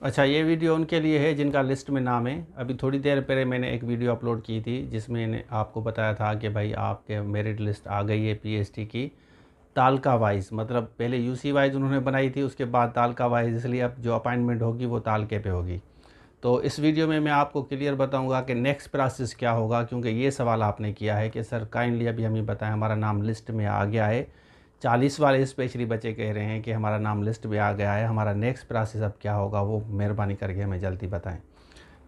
अच्छा, ये वीडियो उनके लिए है जिनका लिस्ट में नाम है। अभी थोड़ी देर पहले मैंने एक वीडियो अपलोड की थी जिसमें आपको बताया था कि भाई आपके मेरिट लिस्ट आ गई है पीएचडी की तालका वाइज, मतलब पहले यूसी वाइज उन्होंने बनाई थी, उसके बाद तालका वाइज, इसलिए अब जो अपॉइंटमेंट होगी वो तालके पे होगी। तो इस वीडियो में मैं आपको क्लियर बताऊंगा कि नेक्स्ट प्रोसेस क्या होगा, क्योंकि ये सवाल आपने किया है कि सर काइंडली अभी हमें बताएं, हमारा नाम लिस्ट में आ गया है। 40 वाले स्पेशली बच्चे कह रहे हैं कि हमारा नाम लिस्ट में आ गया है, हमारा नेक्स्ट प्रोसेस अब क्या होगा वो मेहरबानी करके हमें जल्दी बताएं।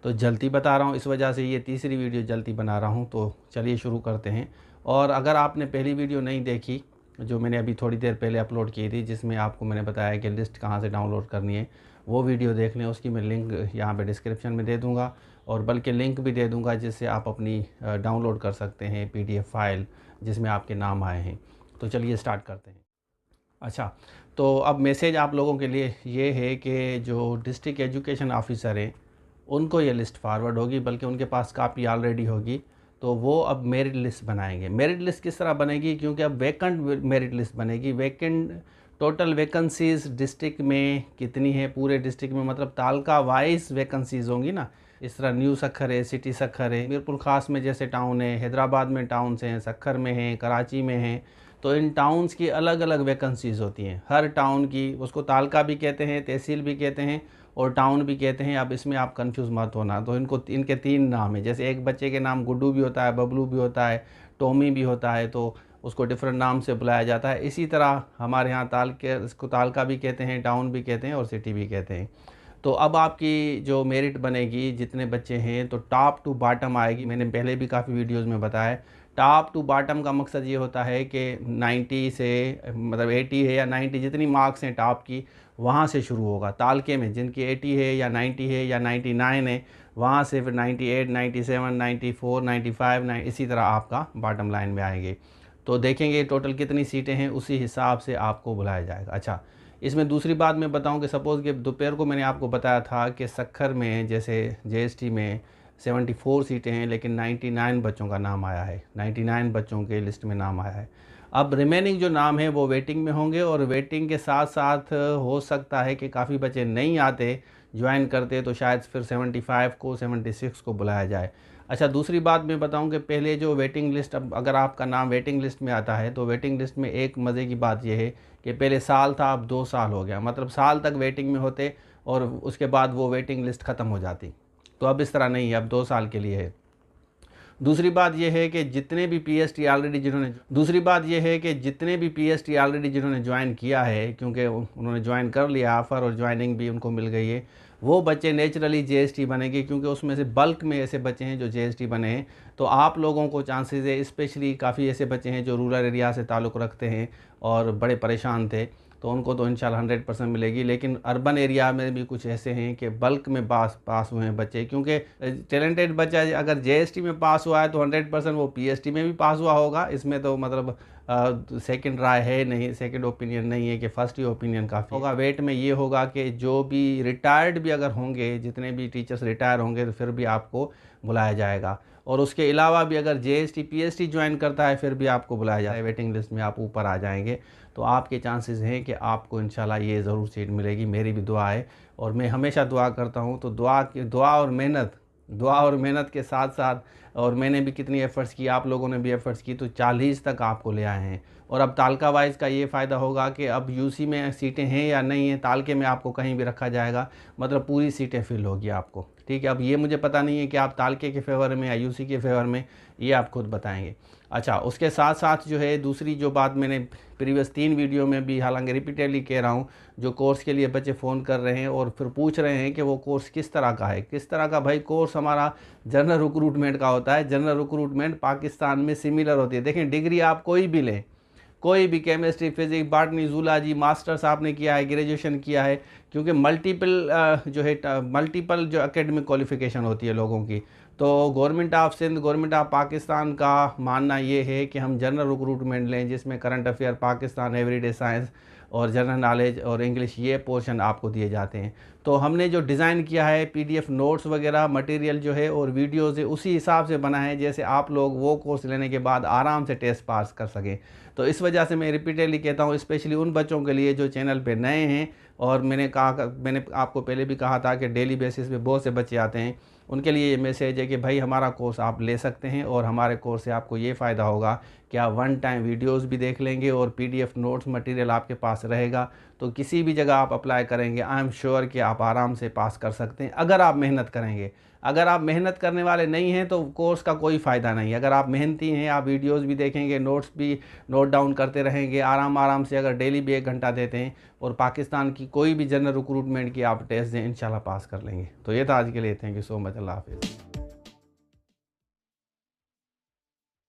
तो जल्दी बता रहा हूँ, इस वजह से ये तीसरी वीडियो जल्दी बना रहा हूँ। तो चलिए शुरू करते हैं। और अगर आपने पहली वीडियो नहीं देखी जो मैंने अभी थोड़ी देर पहले अपलोड की थी, जिसमें आपको मैंने बताया कि लिस्ट कहाँ से डाउनलोड करनी है, वो वीडियो देख लें। उसकी मैं लिंक यहाँ पे डिस्क्रिप्शन में दे दूँगा, और बल्कि लिंक भी दे दूँगा जिससे आप अपनी डाउनलोड कर सकते हैं पीडीएफ फाइल जिसमें आपके नाम आए हैं। तो चलिए स्टार्ट करते हैं। अच्छा, तो अब मैसेज आप लोगों के लिए ये है कि जो डिस्ट्रिक्ट एजुकेशन ऑफिसर हैं उनको ये लिस्ट फॉरवर्ड होगी, बल्कि उनके पास कापी ऑलरेडी होगी। तो वो अब मेरिट लिस्ट बनाएंगे। मेरिट लिस्ट किस तरह बनेगी, क्योंकि अब वैकेंट मेरिट लिस्ट बनेगी। वैकेंट टोटल वैकेंसीज डिस्ट्रिक्ट में कितनी है, पूरे डिस्ट्रिक्ट में, मतलब तालका वाइज वैकेंसीज होंगी ना। इस तरह न्यू सखर है, सिटी सखर है, मीरपुर खास में जैसे टाउन है, हैदराबाद में टाउन्स हैं, सखर में हैं, कराची में हैं। तो इन टाउन्स की अलग अलग वैकेंसीज़ होती हैं। हर टाउन की, उसको तालका भी कहते हैं, तहसील भी कहते हैं और टाउन भी कहते हैं। अब इसमें आप कंफ्यूज मत होना। तो इनको, इनके 3 नाम है। जैसे एक बच्चे के नाम गुड्डू भी होता है, बबलू भी होता है, टॉमी भी होता है, तो उसको डिफरेंट नाम से बुलाया जाता है। इसी तरह हमारे यहाँ इसको तालका भी कहते हैं, टाउन भी कहते हैं और सिटी भी कहते हैं। तो अब आपकी जो मेरिट बनेगी, जितने बच्चे हैं, तो टॉप टू बॉटम आएगी। मैंने पहले भी काफ़ी वीडियोस में बताया। टॉप टू बॉटम का मकसद ये होता है कि 90 से, मतलब 80 है या 90, जितनी मार्क्स हैं टॉप की, वहाँ से शुरू होगा। तालके में जिनकी 80 है या 90 है या 99 है, वहाँ से फिर 98, 97, 94, 95, इसी तरह आपका बॉटम लाइन में आएंगे। तो देखेंगे टोटल कितनी सीटें हैं, उसी हिसाब से आपको बुलाया जाएगा। अच्छा, इसमें दूसरी बात मैं बताऊं कि सपोज़ कि दोपहर को मैंने आपको बताया था कि सखर में जैसे जेएसटी में 74 सीटें हैं, लेकिन 99 बच्चों का नाम आया है, 99 बच्चों के लिस्ट में नाम आया है। अब रिमेनिंग जो नाम है वो वेटिंग में होंगे, और वेटिंग के साथ साथ हो सकता है कि काफ़ी बच्चे नहीं आते, ज्वाइन करते, तो शायद फिर 75 को, 76 को बुलाया जाए। अच्छा, दूसरी बात मैं बताऊं कि पहले जो वेटिंग लिस्ट, अब अगर आपका नाम वेटिंग लिस्ट में आता है तो वेटिंग लिस्ट में एक मज़े की बात यह है कि पहले साल था, अब 2 साल हो गया, मतलब साल तक वेटिंग में होते और उसके बाद वो वेटिंग लिस्ट ख़त्म हो जाती। तो अब इस तरह नहीं है, अब 2 साल के लिए है। दूसरी बात यह है कि जितने भी पीएचडी ऑलरेडी जिन्होंने ज्वाइन किया है, क्योंकि उन्होंने ज्वाइन कर लिया ऑफ़र और ज्वाइनिंग भी उनको मिल गई है, वो बच्चे नेचुरली जेएसटी बनेंगे, क्योंकि उसमें से बल्क में ऐसे बच्चे हैं जो जेएसटी बने हैं। तो आप लोगों को चांसेस है, स्पेशली काफ़ी ऐसे बच्चे हैं जो रूरल एरिया से ताल्लुक़ रखते हैं और बड़े परेशान थे, तो उनको तो इंशाल्लाह 100% मिलेगी। लेकिन अर्बन एरिया में भी कुछ ऐसे हैं कि बल्क में पास हुए हैं बच्चे, क्योंकि टैलेंटेड बच्चा अगर जेएसटी में पास हुआ है तो 100% वो पीएचडी में भी पास हुआ होगा। इसमें तो मतलब सेकंड राय है नहीं, सेकंड ओपिनियन नहीं है कि फ़र्स्ट ही ओपिनियन काफ़ी होगा। वेट में ये होगा कि जो भी रिटायर्ड भी अगर होंगे, जितने भी टीचर्स रिटायर होंगे, तो फिर भी आपको बुलाया जाएगा। और उसके अलावा भी अगर जेएसटी पीएचडी ज्वाइन करता है फिर भी आपको बुलाया जाएगा। वेटिंग लिस्ट में आप ऊपर आ जाएंगे, तो आपके चांसेस हैं कि आपको इंशाल्लाह ये ज़रूर सीट मिलेगी। मेरी भी दुआ है और मैं हमेशा दुआ करता हूँ। तो दुआ और मेहनत के साथ साथ, और मैंने भी कितनी एफ़र्ट्स की, आप लोगों ने भी एफ़र्ट्स की, तो 40 तक आपको ले आए हैं। और अब तालका वाइज का ये फ़ायदा होगा कि अब यूसी में सीटें हैं या नहीं हैं, तालके में आपको कहीं भी रखा जाएगा, मतलब पूरी सीटें फिल होगी आपको। ठीक है, अब ये मुझे पता नहीं है कि आप तालके के फेवर में या यूसी के फेवर में, ये आप खुद बताएंगे। अच्छा, उसके साथ साथ जो है दूसरी जो बात मैंने प्रीवियस 3 वीडियो में भी, हालांकि रिपीटेडली कह रहा हूँ, जो कोर्स के लिए बच्चे फ़ोन कर रहे हैं और फिर पूछ रहे हैं कि वो कोर्स किस तरह का है, किस तरह का। भाई कोर्स हमारा जनरल रिक्रूटमेंट का होता है। जनरल रिक्रूटमेंट पाकिस्तान में सिमिलर होती है। देखें, डिग्री आप कोई भी लें, कोई भी chemistry, physics, botany, zoology, masters आपने किया है, ग्रेजुएशन किया है, क्योंकि मल्टीपल जो एकेडमिक क्वालिफ़िकेशन होती है लोगों की। तो government of Sindh, government of Pakistan का मानना ये है कि हम जनरल रिक्रूटमेंट लें, जिसमें current affair, Pakistan, everyday science और जनरल नॉलेज और इंग्लिश, ये पोर्शन आपको दिए जाते हैं। तो हमने जो डिज़ाइन किया है, पीडीएफ नोट्स वगैरह मटेरियल जो है और वीडियोज़ है, उसी हिसाब से बना है जैसे आप लोग वो कोर्स लेने के बाद आराम से टेस्ट पास कर सकें। तो इस वजह से मैं रिपीटेडली कहता हूँ, स्पेशली उन बच्चों के लिए जो चैनल पे नए हैं, और मैंने आपको पहले भी कहा था कि डेली बेसिस पे बहुत से बच्चे आते हैं, उनके लिए ये मैसेज है कि भाई हमारा कोर्स आप ले सकते हैं और हमारे कोर्स से आपको ये फ़ायदा होगा कि आप वन टाइम वीडियोस भी देख लेंगे और पीडीएफ नोट्स मटेरियल आपके पास रहेगा। तो किसी भी जगह आप अप्लाई करेंगे, आई एम श्योर कि आप आराम से पास कर सकते हैं अगर आप मेहनत करेंगे। अगर आप मेहनत करने वाले नहीं हैं तो कोर्स का कोई फ़ायदा नहीं। अगर आप मेहनती हैं, आप वीडियोस भी देखेंगे, नोट्स भी नोट डाउन करते रहेंगे, आराम से अगर डेली भी 1 घंटा देते हैं और पाकिस्तान की कोई भी जनरल रिक्रूटमेंट की आप टेस्ट दें, इंशाल्लाह पास कर लेंगे। तो ये था आज के लिए। Thank you so much. Allah हाफ़िज़।